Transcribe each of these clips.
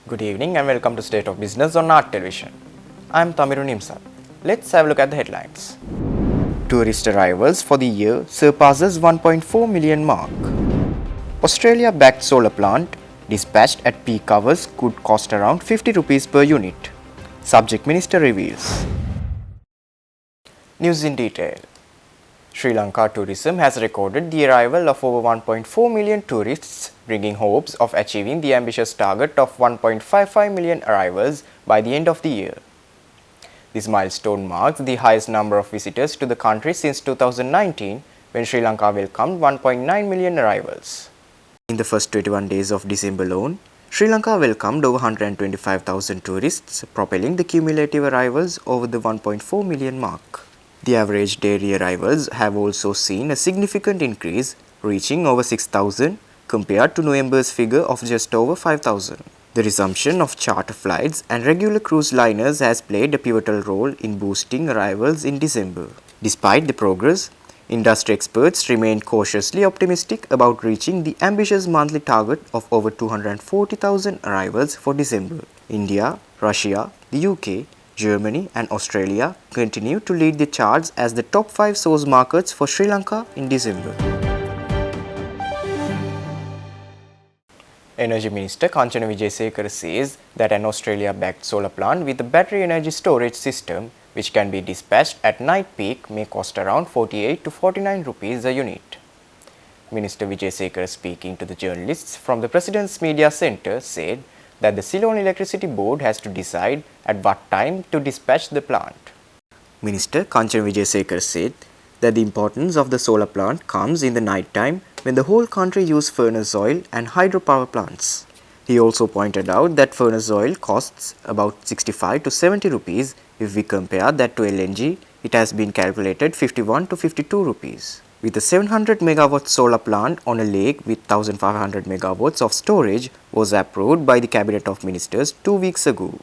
Good evening and welcome to State of Business on Art Television. I am Tamiru Nimsa. Let's have a look at the headlines. Tourist arrivals for the year surpasses 1.4 million mark. Australia-backed solar plant dispatched at peak hours could cost around 50 rupees per unit. Subject Minister reveals. News in detail. Sri Lanka tourism has recorded the arrival of over 1.4 million tourists, bringing hopes of achieving the ambitious target of 1.55 million arrivals by the end of the year. This milestone marks the highest number of visitors to the country since 2019, when Sri Lanka welcomed 1.9 million arrivals. In the first 21 days of December alone, Sri Lanka welcomed over 125,000 tourists, propelling the cumulative arrivals over the 1.4 million mark. The average daily arrivals have also seen a significant increase, reaching over 6,000 compared to November's figure of just over 5,000. The resumption of charter flights and regular cruise liners has played a pivotal role in boosting arrivals in December. Despite the progress, industry experts remain cautiously optimistic about reaching the ambitious monthly target of over 240,000 arrivals for December. India, Russia, the UK, Germany and Australia continue to lead the charts as the top 5 source markets for Sri Lanka in December. Energy Minister Kanchana Wijesekara says that an Australia-backed solar plant with a battery energy storage system which can be dispatched at night peak may cost around 48 to 49 rupees a unit. Minister Wijesekara, speaking to the journalists from the President's Media Centre, said that the Ceylon Electricity Board has to decide at what time to dispatch the plant. Minister Kanchana Wijesekara said that the importance of the solar plant comes in the night time when the whole country uses furnace oil and hydropower plants. He also pointed out that furnace oil costs about 65 to 70 rupees. If we compare that to LNG, it has been calculated 51 to 52 rupees. With a 700 megawatt solar plant on a lake with 1500 megawatts of storage was approved by the Cabinet of Ministers 2 weeks ago.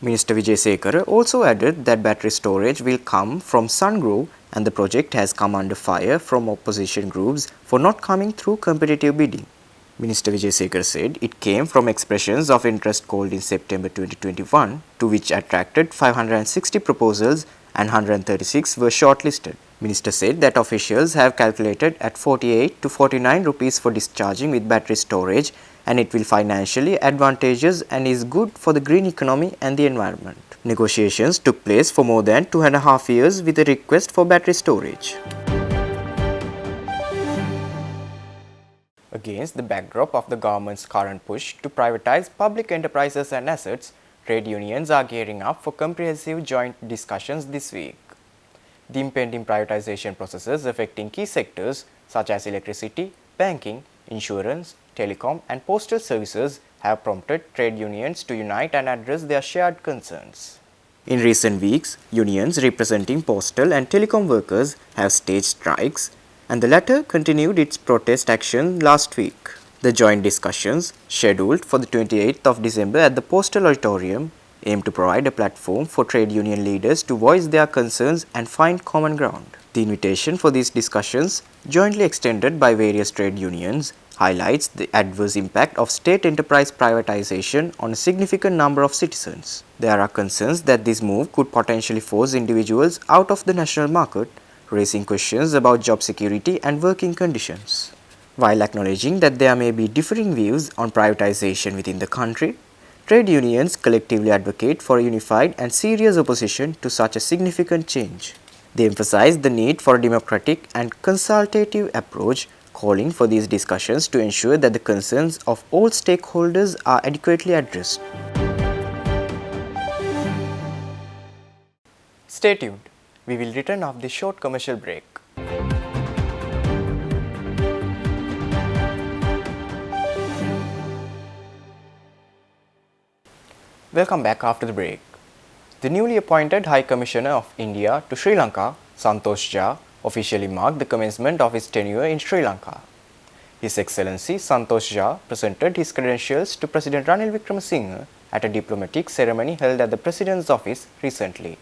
Minister Wijesekara also added that battery storage will come from Sungrow, and the project has come under fire from opposition groups for not coming through competitive bidding. Minister Wijesekara said it came from expressions of interest called in September 2021, to which attracted 560 proposals and 136 were shortlisted. Minister said that officials have calculated at 48 to 49 rupees for discharging with battery storage, and it will financially advantageous and is good for the green economy and the environment. Negotiations took place for more than 2.5 years with a request for battery storage. Against the backdrop of the government's current push to privatize public enterprises and assets, trade unions are gearing up for comprehensive joint discussions this week. The impending privatization processes affecting key sectors such as electricity, banking, insurance, telecom and postal services have prompted trade unions to unite and address their shared concerns. In recent weeks, unions representing postal and telecom workers have staged strikes, and the latter continued its protest action last week. The joint discussions, scheduled for the 28th of December at the Postal Auditorium, aim to provide a platform for trade union leaders to voice their concerns and find common ground. The invitation for these discussions, jointly extended by various trade unions, highlights the adverse impact of state enterprise privatization on a significant number of citizens. There are concerns that this move could potentially force individuals out of the national market, raising questions about job security and working conditions. While acknowledging that there may be differing views on privatization within the country, trade unions collectively advocate for a unified and serious opposition to such a significant change. They emphasize the need for a democratic and consultative approach, calling for these discussions to ensure that the concerns of all stakeholders are adequately addressed. Stay tuned. We will return after this short commercial break. Welcome back after the break. The newly appointed High Commissioner of India to Sri Lanka, Santosh Jha, officially marked the commencement of his tenure in Sri Lanka. His Excellency Santosh Jha presented his credentials to President Ranil Wickremesinghe at a diplomatic ceremony held at the President's office recently.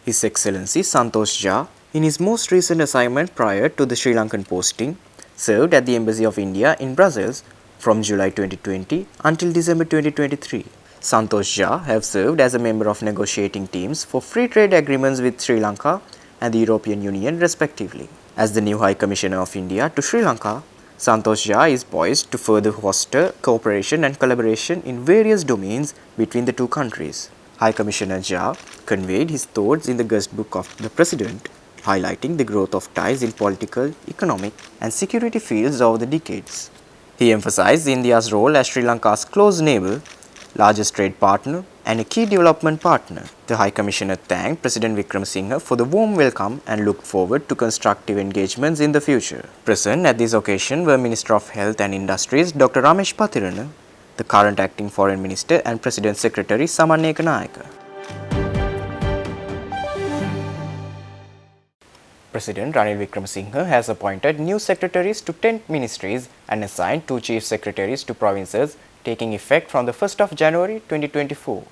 His Excellency Santosh Jha, in his most recent assignment prior to the Sri Lankan posting, served at the Embassy of India in Brussels from July 2020 until December 2023. Santosh Jha have served as a member of negotiating teams for free trade agreements with Sri Lanka and the European Union respectively. As the new High Commissioner of India to Sri Lanka, Santosh Jha is poised to further foster cooperation and collaboration in various domains between the two countries. High Commissioner Jha conveyed his thoughts in the guest book of the President, highlighting the growth of ties in political, economic and security fields over the decades. He emphasized India's role as Sri Lanka's close neighbor, largest trade partner and a key development partner. The High Commissioner thanked President Wickremesinghe for the warm welcome and looked forward to constructive engagements in the future. Present at this occasion were Minister of Health and Industries Dr. Ramesh Pathirana, the current Acting Foreign Minister and President Secretary Saman Ekanayaka. President Ranil Wickremesinghe has appointed new secretaries to 10 ministries and assigned 2 chief secretaries to provinces taking effect from the 1st of January 2024.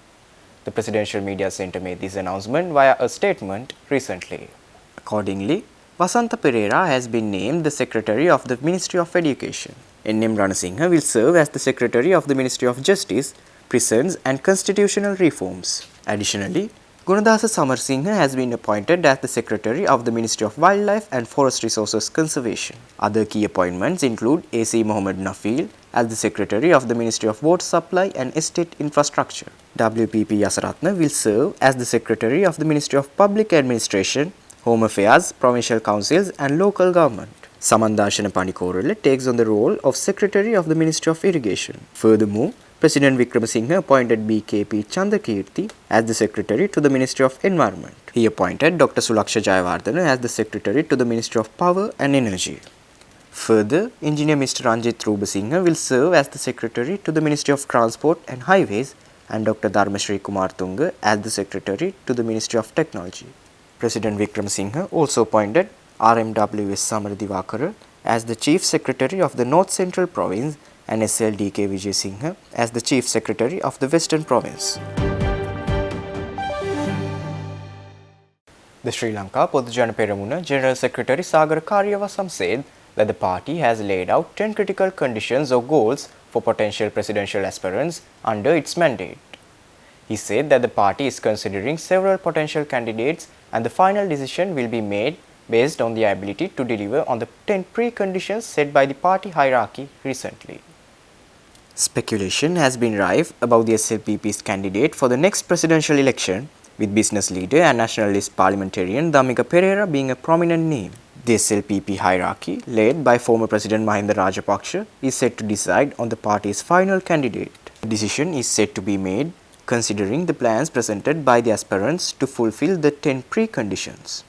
The Presidential Media Centre made this announcement via a statement recently. Accordingly, Vasantha Pereira has been named the Secretary of the Ministry of Education. N.M. Ranasinghe will serve as the Secretary of the Ministry of Justice, Prisons and Constitutional Reforms. Additionally, Gunadasa Samarsinghe has been appointed as the Secretary of the Ministry of Wildlife and Forest Resources Conservation. Other key appointments include A.C. Mohammad Nafeel as the Secretary of the Ministry of Water Supply and Estate Infrastructure. W.P.P. Yasaratne will serve as the Secretary of the Ministry of Public Administration, Home Affairs, Provincial Councils and Local Government. Samandarshana Panikorala takes on the role of Secretary of the Ministry of Irrigation. Furthermore, President Wickremesinghe appointed B.K.P. Chandakirti as the Secretary to the Ministry of Environment. He appointed Dr. Sulaksha Jayawardena as the Secretary to the Ministry of Power and Energy. Further, Engineer Mr. Ranjit Rubasinghe will serve as the Secretary to the Ministry of Transport and Highways and Dr. Dharmashri Kumartunga as the Secretary to the Ministry of Technology. President Wickremesinghe also appointed R.M.W.S. Samaradivakara as the Chief Secretary of the North Central Province and S.L.D.K. Vijay Singha as the Chief Secretary of the Western Province. The Sri Lanka Podujana Peramuna General Secretary Sagar Karyavasam said that the party has laid out 10 critical conditions or goals for potential presidential aspirants under its mandate. He said that the party is considering several potential candidates and the final decision will be made based on the ability to deliver on the 10 preconditions set by the party hierarchy recently. Speculation has been rife about the SLPP's candidate for the next presidential election, with business leader and nationalist parliamentarian Dhammika Pereira being a prominent name. The SLPP hierarchy, led by former President Mahinda Rajapaksa, is set to decide on the party's final candidate. The decision is set to be made considering the plans presented by the aspirants to fulfill the 10 preconditions.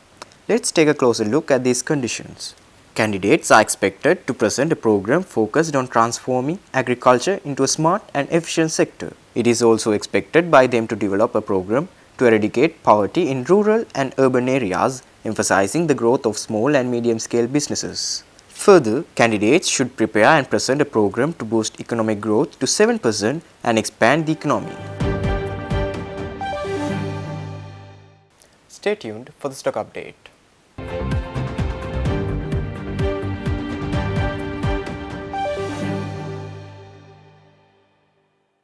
Let's take a closer look at these conditions. Candidates are expected to present a program focused on transforming agriculture into a smart and efficient sector. It is also expected by them to develop a program to eradicate poverty in rural and urban areas, emphasizing the growth of small and medium-scale businesses. Further, candidates should prepare and present a program to boost economic growth to 7% and expand the economy. Stay tuned for the stock update.